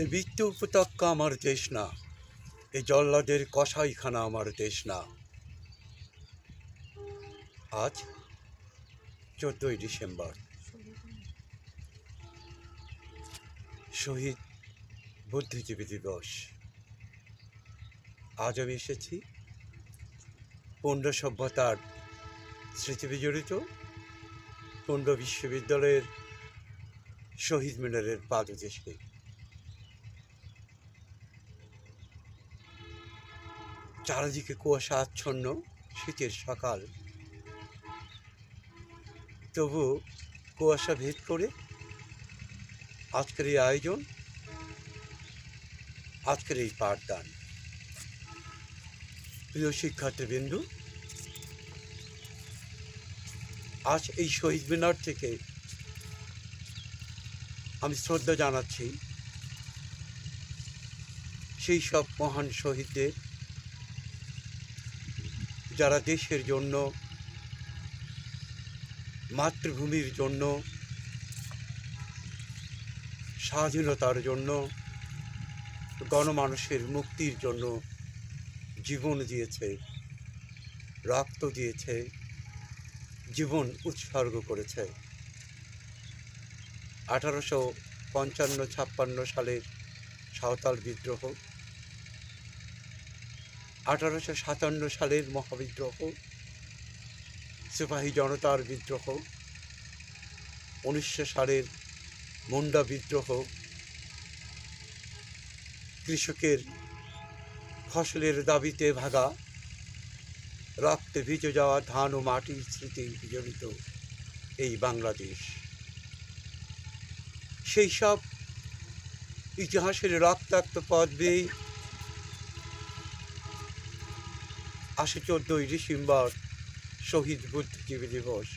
এ মৃত্যু উপত্যকা আমার দেশ না, এ জল্লাদের কসাইখানা আমার দেশ না। আজ 14ই ডিসেম্বর, শহীদ বুদ্ধিজীবী দিবস। আজ আমি এসেছি পণ্ড সভ্যতার স্মৃতি বিজড়িত পণ্ড বিশ্ববিদ্যালয়ের শহীদ মিনারের পাদদেশে। চারিদিকে কুয়াশা আচ্ছন্ন শীতের সকাল, তবু কুয়াশা ভেদ করে আজকের এই আয়োজন, আজকের এই পাঠদান। প্রিয় শিক্ষার্থীবৃন্দু, আজ এই শহীদ মিনার থেকে আমি শ্রদ্ধা জানাচ্ছি সেই সব মহান শহীদদের, যারা দেশের জন্য, মাতৃভূমির জন্য, স্বাধীনতার জন্য, গণমানুষের মুক্তির জন্য জীবন দিয়েছে, রক্ত দিয়েছে, জীবন উৎসর্গ করেছে। 1855-56 সালের সাঁওতাল বিদ্রোহ, 1857 সালের মহাবিদ্রোহ, সিপাহী জনতার বিদ্রোহ, 1900 সালের মুন্ডা বিদ্রোহ, কৃষকের ফসলের দাবিতে ভাগা, রক্তে ভিজে যাওয়া ধান ও মাটির স্মৃতি বিজড়িত এই বাংলাদেশ। সেই সব ইতিহাসের রক্তাক্ত পথ বেয়ে আসে 14ই ডিসেম্বর, শহীদ বুদ্ধিজীবী দিবস।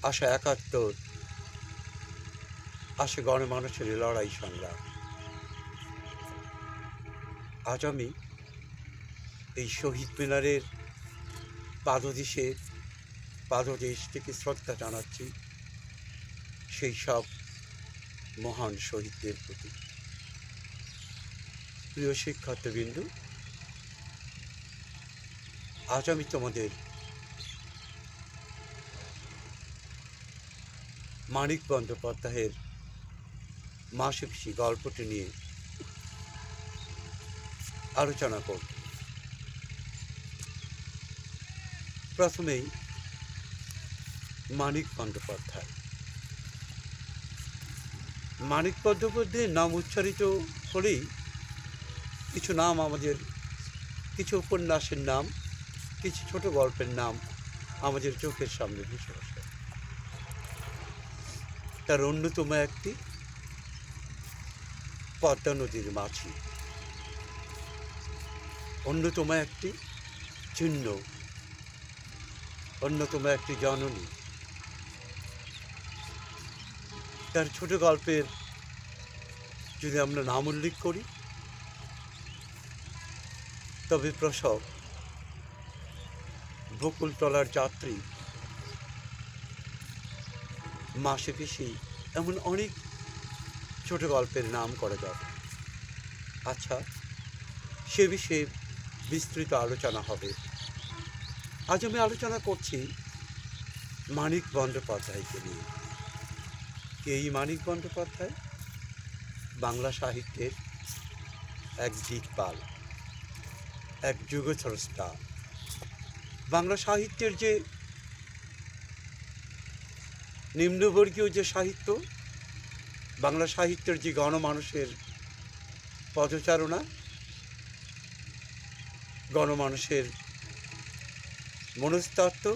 আসে 71, আসে গণমানুষের লড়াই সংগ্রাম। আজ আমি এই শহীদ মিনারের পাদদেশ থেকে শ্রদ্ধা জানাচ্ছি সেই সব মহান শহীদদের প্রতি। প্রিয় শিক্ষার্থীবৃন্দু, আজ আমি তোমাদের মানিক বন্দ্যোপাধ্যায়ের মাসপিসি গল্পটি নিয়ে আলোচনা করব। প্রথমেই মানিক বন্দ্যোপাধ্যায়। মানিক বন্দ্যোপাধ্যায়ের নাম উচ্চারিত হলেই কিছু নাম আমাদের, কিছু উপন্যাসের নাম, কিছু ছোট গল্পের নাম আমাদের চোখের সামনে ভেসে আসে। তার অন্যতম একটি পদ্মা নদীর মাঝি, অন্যতম একটি চিহ্ন, অন্যতম একটি জননী। তার ছোট গল্পের যদি আমরা নাম উল্লেখ করি তবে প্রসব, বকুলতলার যাত্রী, মাসপিসি, এমন অনেক ছোট গল্পের নাম করা যাবে। আচ্ছা, সে বিষয়ে বিস্তৃত আলোচনা হবে। আজ আমি আলোচনা করছি মানিক বন্দ্যোপাধ্যায়কে নিয়ে। এই মানিক বন্দ্যোপাধ্যায় বাংলা সাহিত্যের এক দিকপাল, এক যুগস্রষ্টা। বাংলা সাহিত্যের যে নিম্নবর্গীয় যে সাহিত্য, বাংলা সাহিত্যের যে গণমানুষের পদচারণা, গণমানুষের মনস্তত্ত্ব,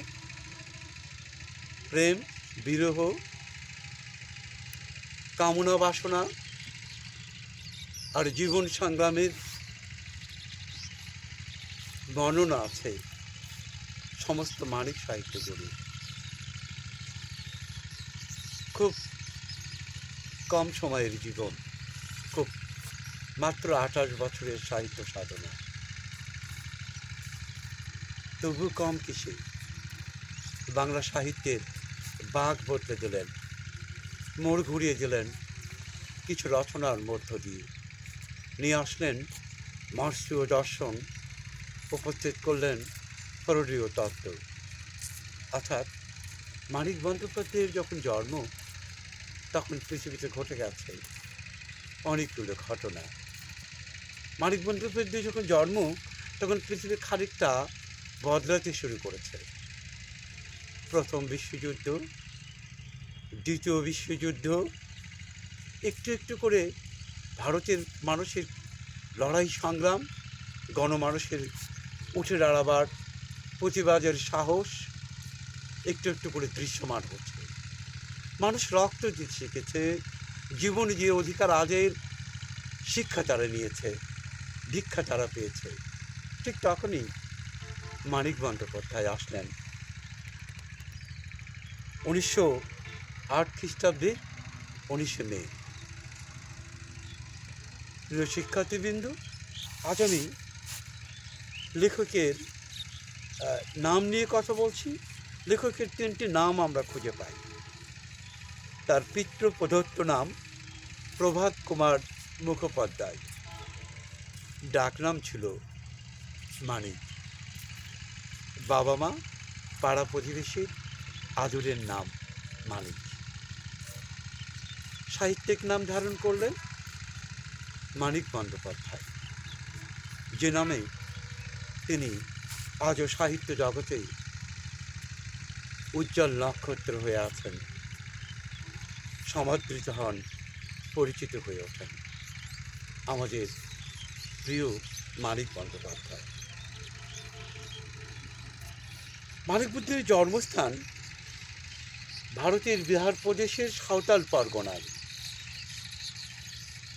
প্রেম, বিরহ, কামনা বাসনা আর জীবন সংগ্রামের বর্ণনা আছে সমস্ত মানিক সাহিত্য জুড়ে। খুব কম সময়ের জীবন, খুব মাত্র 28 বছরের সাহিত্য সাধনা, তবু কম কিসে বাংলা সাহিত্যের বাঘ বদলে দিলেন, মোড় ঘুরিয়ে দিলেন কিছু রচনার মধ্য দিয়ে নিয়ে আসলেন মার্ক্সীয় দর্শন, উপস্থিত করলেন ফ্রয়েডীয় তত্ত্ব। অর্থাৎ মানিক বন্দ্যোপাধ্যায়ের যখন জন্ম, তখন পৃথিবীতে ঘটে গেছে অনেকগুলো ঘটনা। মানিক বন্দ্যোপাধ্যায় যখন জন্ম, তখন পৃথিবী খানিকটা বদলাতে শুরু করেছে। প্রথম বিশ্বযুদ্ধ, দ্বিতীয় বিশ্বযুদ্ধ, একটু একটু করে ভারতের মানুষের লড়াই সংগ্রাম, গণমানুষের উঠে দাঁড়াবার প্রতিবাদের সাহস একটু একটু করে দৃশ্যমান হচ্ছে। মানুষ রক্ত দিতে শিখেছে, জীবন যে অধিকার আজের শিক্ষা তারা নিয়েছে, দীক্ষা তারা পেয়েছে। ঠিক তখনই মানিক বন্দ্যোপাধ্যায় আসলেন 1908 খ্রিস্টাব্দে 19 মে। প্রিয় শিক্ষার্থীবৃন্দ, আজ আমি লেখকের নাম নিয়ে কথা বলছি। লেখকের 3টি নাম আমরা খুঁজে পাই। তার পিতৃ প্রদত্ত নাম প্রভাত কুমার মুখোপাধ্যায়, ডাকনাম ছিল মানিক। বাবা মা পাড়া প্রতিবেশীর আদরের নাম মানিক। সাহিত্যিক নাম ধারণ করলেন মানিক বন্দ্যোপাধ্যায়, যে নামে তিনি আজও সাহিত্য জগতে উজ্জ্বল নক্ষত্র হয়ে আছেন, সমাদৃত হন, পরিচিত হয়ে ওঠেন আমাদের প্রিয় মানিক বন্দ্যোপাধ্যায়। মানিক বন্দ্যোপাধ্যায়ের জন্মস্থান ভারতের বিহার প্রদেশের সাঁওতাল পরগনায়।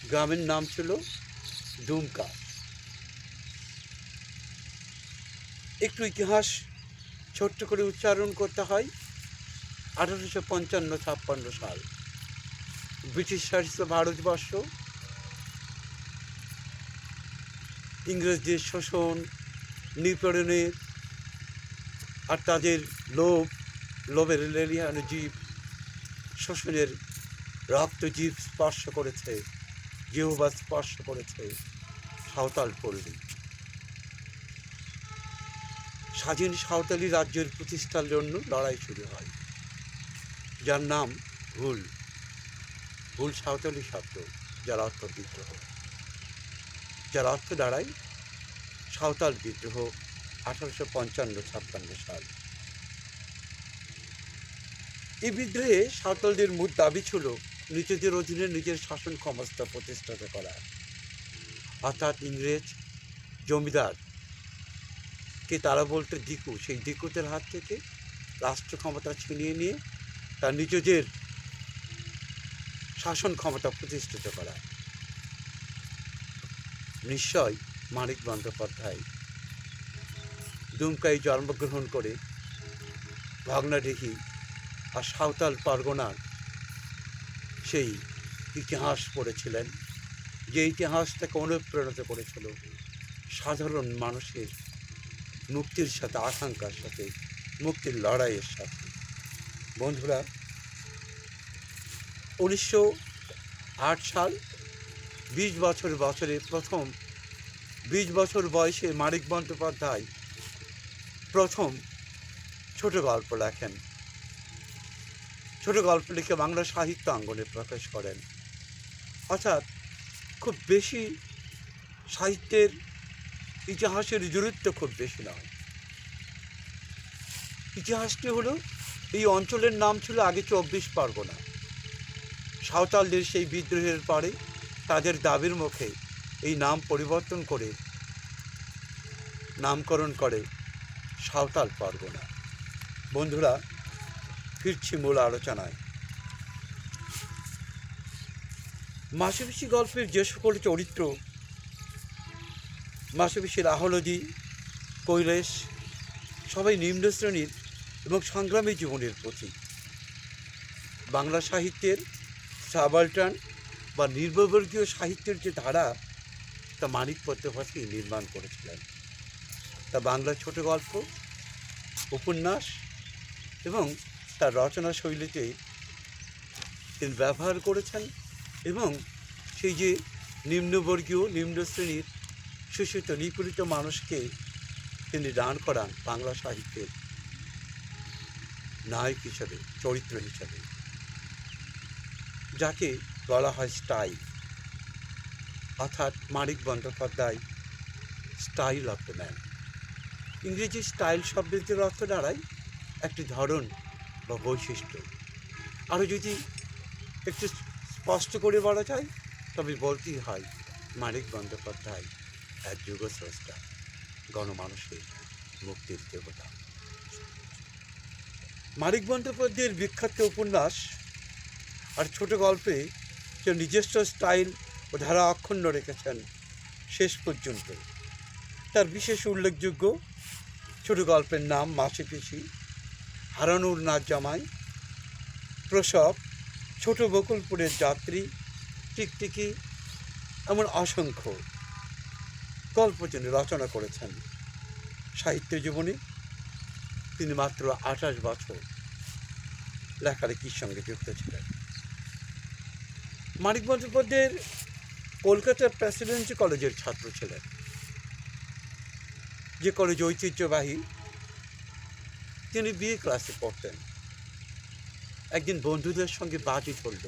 গ্রামের নাম ছিল দুমকা। একটু ইতিহাস ছোট্ট করে উচ্চারণ করতে হয়। 1855-56 সাল, ব্রিটিশ শাসিত ভারতবর্ষ ইংরেজদের শোষণ, নিপীড়নের আর তাদের লোভের লেলিহান জীব, শোষণের রক্তজীব স্পর্শ করেছে, জিহ্বা স্পর্শ করেছে সাঁওতাল পল্লী। স্বাধীন সাঁওতালি রাজ্যের প্রতিষ্ঠার জন্য লড়াই শুরু হয়, যার নাম হুল। হুল সাঁওতালি শব্দ, যার অর্থ বিদ্রোহ, যার অর্থ দাঁড়ায় সাঁওতাল বিদ্রোহ। 1855-56 সাল। এই বিদ্রোহে সাঁওতালদের মূল দাবি ছিল নিজেদের অধীনে নিজের শাসন ক্ষমতা প্রতিষ্ঠা করা। অর্থাৎ ইংরেজ জমিদারকে তারা বলতে দিকু, সেই দিকুদের হাত থেকে রাষ্ট্র ক্ষমতা ছিনিয়ে নিয়ে তার নিজেদের শাসন ক্ষমতা প্রতিষ্ঠিত করা। নিশ্চয় মানিক বন্দ্যোপাধ্যায় দুমকায় জন্মগ্রহণ করে ভাগনাডিহি আর সাঁওতাল পরগনার সেই ইতিহাস পড়েছিলেন, যে ইতিহাস তাকে অনুপ্রাণিত করেছিল সাধারণ মানুষের মুক্তির সাথে, আকাঙ্ক্ষার সাথে, মুক্তির লড়াইয়ের সাথে। বন্ধুরা, 1908 সাল, 20 বছর বয়সে মানিক বন্দ্যোপাধ্যায় প্রথম ছোট গল্প লেখেন। ছোট গল্প লিখে বাংলা সাহিত্য অঙ্গনে প্রকাশ করেন। অর্থাৎ খুব বেশি সাহিত্যের ইতিহাসের গুরুত্ব খুব বেশি নয়। ইতিহাসটি হলো, এই অঞ্চলের নাম ছিল আগে 24 পরগনা। সাঁওতালদের সেই বিদ্রোহের পরে তাদের দাবির মুখে এই নাম পরিবর্তন করে নামকরণ করে সাঁওতাল পরগনা। বন্ধুরা, ফিরছি মূল আলোচনায়। মাসিপিসি গল্পের যে সকল চরিত্র, মাসিপিসির আহলদি, কৈলাস, সবাই নিম্ন শ্রেণীর এবং সংগ্রামী জীবনের প্রতীক। বাংলা সাহিত্যের সাবালটান বা নিম্নবর্গীয় সাহিত্যের যে ধারা, তা মানিক বন্দ্যোপাধ্যায় নির্মাণ করেছিলেন। তা বাংলা ছোট গল্প, উপন্যাস এবং তার রচনা শৈলীতে তিনি ব্যবহার করেছেন এবং সেই যে নিম্নবর্গীয় নিম্ন শ্রেণীর শোষিত নিপীড়িত মানুষকে তিনি দান করান বাংলা সাহিত্যের নায়ক হিসাবে, চরিত্র হিসাবে, যাকে বলা হয় স্টাইল, অর্থাৎ Manik Bandyopadhyay style of the man. ইংরেজি স্টাইল শব্দের অর্থ দাঁড়ায় একটি ধরন বা বৈশিষ্ট্য। আরও যদি একটু স্পষ্ট করে বলা যায় তবে বলতেই হয় মানিক বন্দ্যোপাধ্যায় এক যুগস্রষ্টা, গণমানুষের মুক্তির দেবতা। মানিক বন্দ্যোপাধ্যায়ের বিখ্যাত উপন্যাস আর ছোট গল্পে যে নিজস্ব স্টাইল ও ধারা অক্ষুণ্ণ রেখেছেন শেষ পর্যন্ত। তার বিশেষ উল্লেখযোগ্য ছোট গল্পের নাম মাসি পিসি, হারানোর নাচ জামাই, প্রসব, ছোট বকুলপুরের যাত্রী, টিকটিকি, এমন অসংখ্য গল্প তিনি রচনা করেছেন। সাহিত্য জীবনে তিনি মাত্র 28 বছর লেখালেখির সঙ্গে যুক্ত ছিলেন। মানিক বন্দ্যোপাধ্যায়ের কলকাতার প্রেসিডেন্সি কলেজের ছাত্র ছিলেন, যে কলেজ ঐতিহ্যবাহী। তিনি বিএ ক্লাসে পড়তেন। একদিন বন্ধুদের সঙ্গে বাজি ধরল,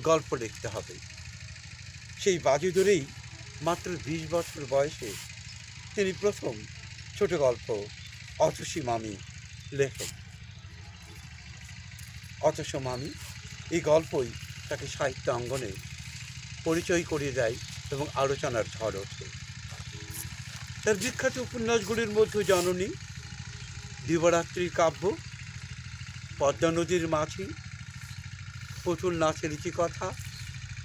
গল্প লিখতে হবে। সেই বাজি ধরেই মাত্র 20 বছর বয়সে তিনি প্রথম ছোট গল্প অতসী মামি লেখেন। অতসী মামি এই গল্পই তাকে সাহিত্য অঙ্গনে পরিচয় করিয়ে দেয় এবং আলোচনার ঝড় ওঠে। তার বিখ্যাত উপন্যাসগুলির মধ্যে জননী, দিবারাত্রির কাব্য, পদ্মা নদীর মাঝি, পুতুল নাচের ইতিকথা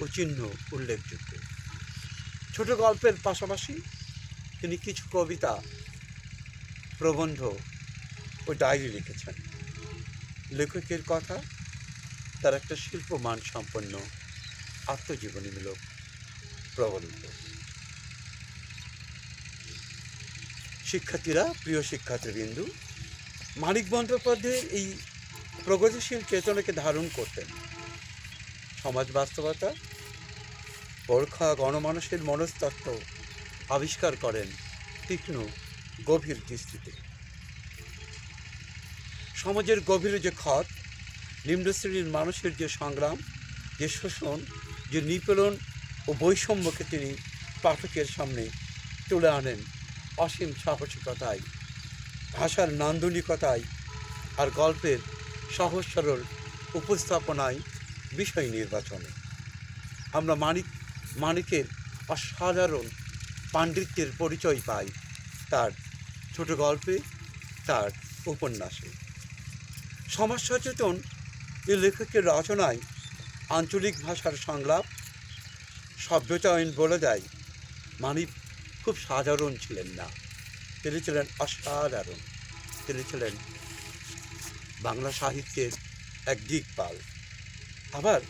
ও চিহ্ন উল্লেখযোগ্য। ছোট গল্পের পাশাপাশি তিনি কিছু কবিতা, প্রবন্ধ ও ডায়েরি লিখেছেন। লেখকের কথা তার একটা শিল্পমান সম্পন্ন আত্মজীবনীমূলক প্রবন্ধ। শিক্ষার্থীরা, প্রিয় শিক্ষার্থীবৃন্দু, মানিক বন্দ্যোপাধ্যায়ের এই প্রগতিশীল চেতনাকে ধারণ করতেন সমাজ বাস্তবতা, পরখা গণমানুষের মনস্তত্ত্ব আবিষ্কার করেন তীক্ষ্ণ গভীর দৃষ্টিতে। সমাজের গভীরে যে ক্ষত, নিম্ন শ্রেণীর মানুষের যে সংগ্রাম, যে শোষণ, যে নিপীড়ন ও বৈষম্যকে তিনি পাঠকের সামনে তুলে আনেন অসীম সাহসিকতায়, ভাষার নান্দনিকতায় আর গল্পের সহজ সরল উপস্থাপনায়, বিষয় নির্বাচনে। আমরা মানিকের অসাধারণ পাণ্ডিত্যের পরিচয় পাই তার ছোট গল্পে, তার উপন্যাসে। সমাজ সচেতন এই লেখকের রচনায় আঞ্চলিক ভাষার সংলাপ, সভ্যতায়ন বলে দেয় মানিক খুব সাধারণ ছিলেন না, তিনি ছিলেন অসাধারণ। তিনি ছিলেন বাংলা সাহিত্যের এক দিকপাল। আবার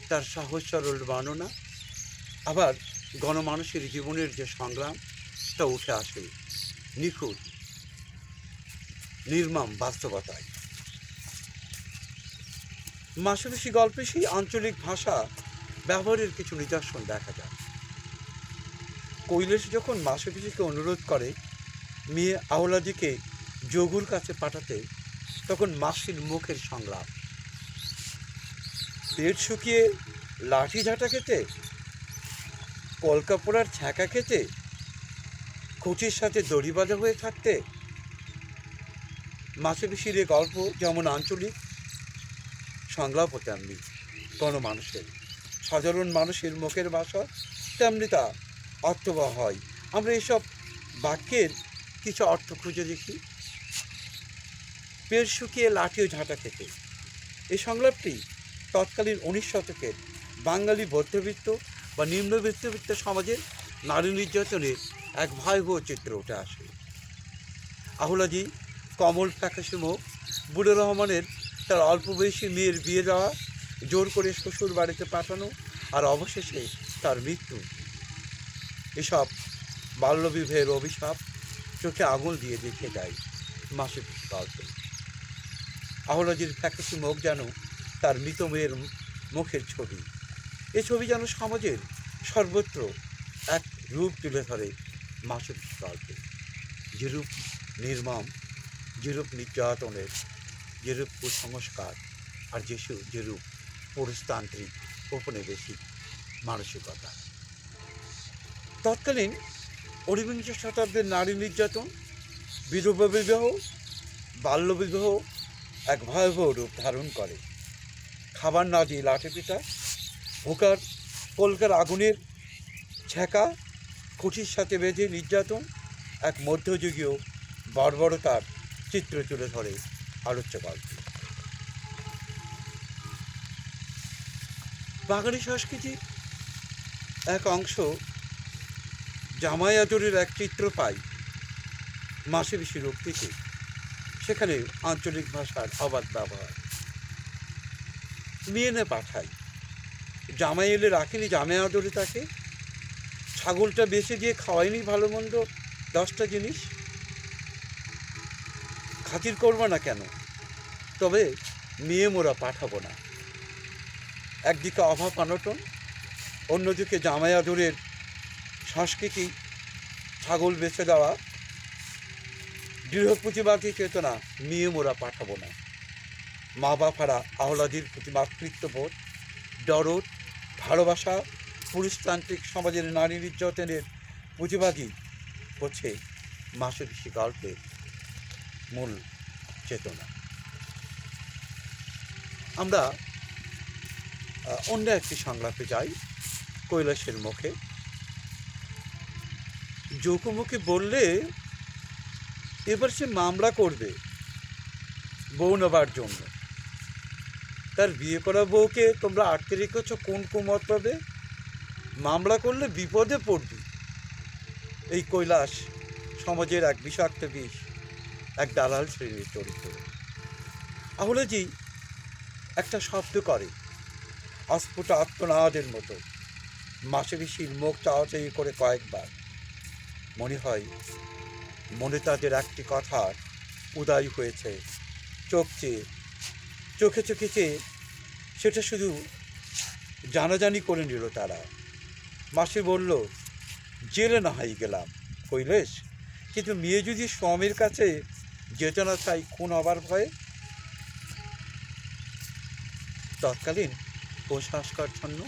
তার সহজ সরল বর্ণনা, আবার গণমানুষের জীবনের যে সংগ্রাম, তা উঠে আসে নিখুঁত নির্মম বাস্তবতায়। মাসিপিসি গল্পে সেই আঞ্চলিক ভাষা ব্যবহারের কিছু নিদর্শন দেখা যায়। কৈলাস যখন মাসিপিসিকে অনুরোধ করে মেয়ে আওলাদিকে যোগুর কাছে পাঠাতে, তখন মাসির মুখের সংলাপ, পেট শুকিয়ে লাঠি ঝাঁটা খেতে, কলকাপড়ার ছ্যাঁকা খেতে, খুঁটির সাথে দড়ি বাঁধা হয়ে থাকতে। মাসিপিসির এ গল্প যেমন আঞ্চলিক, সংলাপও তেমনি গণমানুষের, সাধারণ মানুষের মুখের ভাষা, তেমনি তা অর্থবহ হয়। আমরা এসব বাক্যের কিছু অর্থ খুঁজে দেখি। পেট শুকিয়ে লাঠি ও ঝাঁটা খেতে, এই সংলাপটি তৎকালীন 19 শতকের বাঙালি মধ্যবিত্ত বা নিম্নবিত্ত সমাজের নারী নির্যাতনের এক ভয়াবহ চিত্র উঠে আসে। আহলাদি কমল ফ্যাকাশে মুখ, বুড়ো রহমানের তার অল্প বয়সী মেয়ের বিয়ে দেওয়া, জোর করে শ্বশুর বাড়িতে পাঠানো, আর অবশেষে তার মৃত্যু, এসব বাল্যবিবাহের অভিশাপ চোখে আঙুল দিয়ে দেখে দেয় মাসিপিসি গল্পে। আহলাদির ফ্যাকাশে মুখ যেন তার মৃত মেয়ের মুখের ছবি। এ ছবি যেন সমাজের সর্বত্র এক রূপ তুলে ধরে মাসুর গল্পে, যেরূপ নির্মম, যেরূপ নির্যাতনের, যেরূপ কুসংস্কার, আর যেরূপ পুরুষতান্ত্রিক ঔপনিবেশিক মানসিকতা। তৎকালীন ঊনবিংশ শতাব্দীর নারী নির্যাতন, বিধবা বিবাহ, বাল্যবিবাহ এক ভয়াবহ রূপ ধারণ করে। খাবার না দিয়ে লাঠি পিটা, হুকার কলকার আগুনের ছ্যাঁকা, খুঁটির সাথে বেঁধে নির্যাতন এক মধ্যযুগীয় বর্বরতার চিত্র তুলে ধরে আলোচ্য গল্প। বাঙালি সংস্কৃতির এক অংশ জামাই আদরের এক চিত্র পাই মাসে বেশি রক্তিতে, সেখানে আঞ্চলিক ভাষার অবাধ ব্যবহার। মেয়ে এনে পাঠাই, জামাই এলে রাখিনি জামাই আদরে তাকে, ছাগলটা বেচে দিয়ে খাওয়াইনি ভালো মন্দ 10টা জিনিস, খাতির করবো না কেন, তবে মেয়ে মোরা পাঠাবো না। একদিকে অভাব অনটন, অন্যদিকে জামাই আদরের সংস্কৃতি, ছাগল বেচে দেওয়া, দৃঢ় প্রতিবাদী চেতনা, মেয়ে মোরা পাঠাবো না। মা বাবারা আহ্লাদির প্রতি মাতৃত্ববোধ, দরদ, ভালোবাসা, পুরুষতান্ত্রিক সমাজের নারী নির্যাতনের প্রতিবাদী হচ্ছে মাসুরিশি গল্পের মূল চেতনা। আমরা অন্য একটি সংলাপে যাই, কৈলাসের মুখে। যোগমুখে বললে এবার সে মামলা করবে বউ নেবার জন্য। তার বিয়ে করা বউকে তোমরা আটকে রেখেছ কোন কুমত পাবে? মামলা করলে বিপদে পড়বি। এই কৈলাস সমাজের এক বিষাক্ত বিষ, এক দালাল শ্রেণীর চরিত্র। আহলেজি একটা শব্দ করে অস্ফুট আত্মনাদের মতো, মাসেরিশির মুখ চাওয়াচাই করে কয়েকবার। মনে হয় মনে তাদের একটি কথার উদয় হয়েছে, চোখে চোখে চেয়ে সেটা শুধু জানাজানি করে নিল তারা। মাসি বলল, জেলে না হয় গেলাম কৈলেশ, কিন্তু মেয়ে যদি স্বামীর কাছে যেতে না চাই খুন হবার ভয়ে। তৎকালীন কুসংস্কারচ্ছন্ন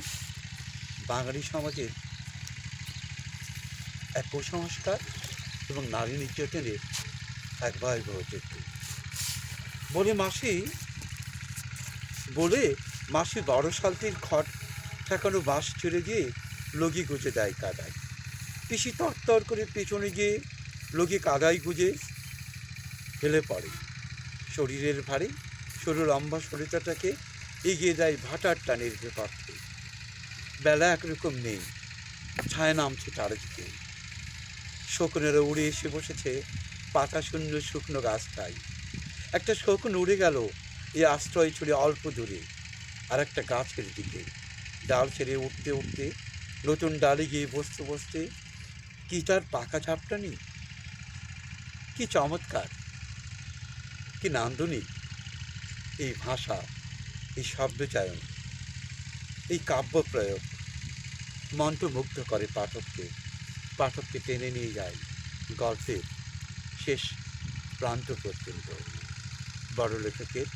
বাঙালি সমাজের এক কুসংস্কার এবং নারী নির্যাতনের এক ভয়াবহ চিত্র বলে মাসি 12 সালতির খট ঠেকানো বাঁশ ছেড়ে দিয়ে লগি গুজে দেয় কাদায়। পিসি তরতর করে পেছনে গিয়ে লগি কাদায় গুজে হেলে পড়ে। শরীরের ভারে সরু লম্বা শরীরটাকে এগিয়ে দেয় ভাটার টানের বিপক্ষে। বেলা একরকম নেই, ছায়া নামছে চারিদিকে। শকুনেরা উড়ে এসে বসেছে পাতা শূন্য শুকনো গাছটায়। একটা শকুন উড়ে গেল এই আশ্রয় ছড়ে অল্প দূরে আর একটা গাছের দিকে। ডাল ছেড়ে উঠতে উঠতে, নতুন ডালে গিয়ে বসতে বসতে, কি তার পাকা ঝাপটানি! কি চমৎকার, কি নান্দনিক এই ভাষা, এই শব্দচয়ন, এই কাব্য প্রয়োগ মন্ত্রমুগ্ধ করে পাঠককে টেনে নিয়ে যায় গল্পের শেষ প্রান্ত পর্যন্ত। বড় লেখকের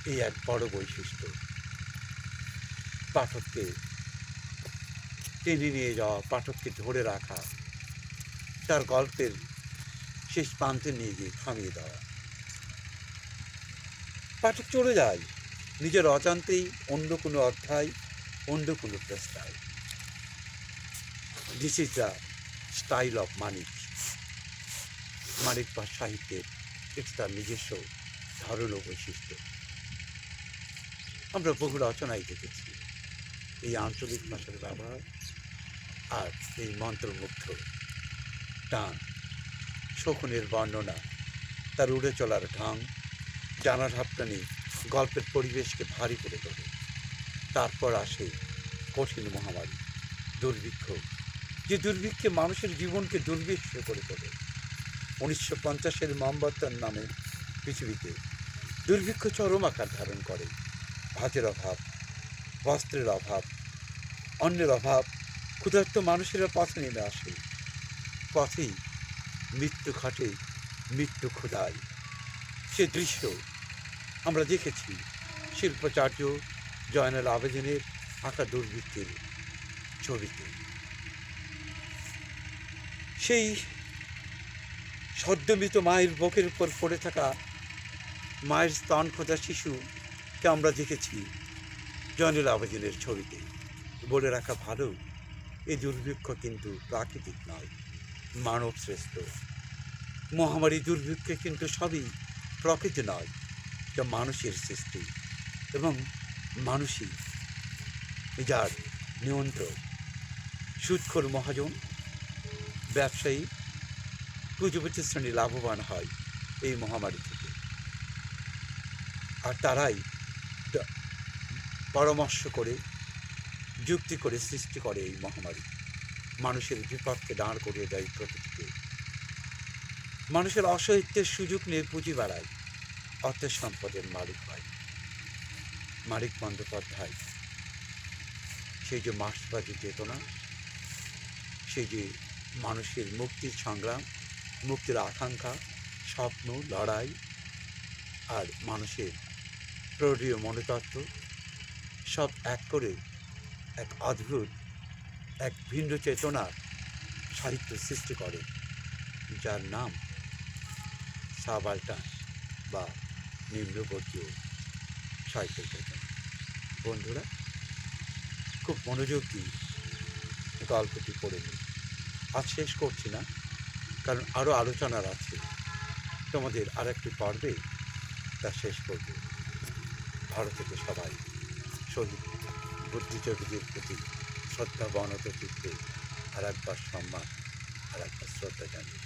এই এক বড় বৈশিষ্ট্য, পাঠককে টেনে নিয়ে যাওয়া, পাঠককে ধরে রাখা, তার গল্পের শেষ প্রান্তে নিয়ে গিয়ে থামিয়ে দেওয়া। পাঠক চলে যায় নিজের অজান্তেই অন্য কোনো অধ্যায়, অন্য কোনো পৃষ্ঠায়। This is the style of Manik বা সাহিত্যের, এটা তার নিজস্ব ধরন ও বৈশিষ্ট্য। আমরা বহু রচনায় দেখেছি এই আঞ্চলিক ভাষার ব্যবহার আর এই মন্ত্রমুগ্ধ টান, শকুনের বর্ণনা, তার উড়ে চলার ঢং, জানা ঝাপটানি গল্পের পরিবেশকে ভারী করে তোলে। তারপর আসে কঠিন মহামারী, দুর্ভিক্ষ, যে দুর্ভিক্ষে মানুষের জীবনকে দুর্বিষহ করে তোলে। 1950-এর মোমবাতির নামে পৃথিবীতে দুর্ভিক্ষ চরম আকার ধারণ করে। ভাতের অভাব, বস্ত্রের অভাব, অন্যের অভাব, ক্ষুধার্ত মানুষেরা পথে নেমে আসে। পথেই মৃত্যু ঘটে, মৃত্যু ক্ষুধায়। সে দৃশ্য আমরা দেখেছি শিল্পাচার্য জয়নাল আবেদিনের আঁকা দুর্বৃত্তের ছবিতে। সেই সদ্যমৃত মায়ের বুকের উপর পড়ে থাকা মায়ের স্তন খোঁজা শিশুকে আমরা দেখেছি জয়নুল আবেদিনের ছবিতে। বলে রাখা ভালো, এই দুর্ভিক্ষ কিন্তু প্রাকৃতিক নয়, মানব শ্রেষ্ঠ। মহামারী দুর্ভিক্ষে কিন্তু সবই প্রকৃতি নয়, যা মানুষের সৃষ্টি এবং মানুষই যার নিয়ন্ত্রণ। সুদখোর মহাজন, ব্যবসায়ী, পুঁজিপতি শ্রেণী লাভবান হয় এই মহামারী থেকে। আর তারাই পরামর্শ করে, যুক্তি করে সৃষ্টি করে এই মহামারী। মানুষের বিপদকে দাঁড় করিয়ে দেয় প্রকৃতিকে। মানুষের অসহিত্যের সুযোগ নিয়ে পুঁজি বাড়ায়, অর্থের সম্পদের মালিক হয়। মানিক বন্দ্যোপাধ্যায় সেই যে মার্ক্সবাদী চেতনা, সেই যে মানুষের মুক্তির সংগ্রাম, মুক্তির আকাঙ্ক্ষা, স্বপ্ন, লড়াই আর মানুষের প্রৌঢ় মনোতত্ত্ব সব এক করে এক অদ্ভুত, এক ভিন্ন চেতনার সাহিত্য সৃষ্টি করে, যার নাম সাবাল্টান বা নিম্নবর্গীয় সাহিত্য চেতনা। বন্ধুরা, খুব মনোযোগ দিয়ে গল্পটি পড়ে নিই। আজ শেষ করছি না, কারণ আরও আলোচনার আছে। তোমাদের আর একটি পর্বে তা শেষ করবে। ভারতের সবাই শহীদ বুদ্ধিজীবীদের প্রতি শ্রদ্ধা বনত চিত্তে আর একবার সম্মান, আর একবার শ্রদ্ধা জানিয়ে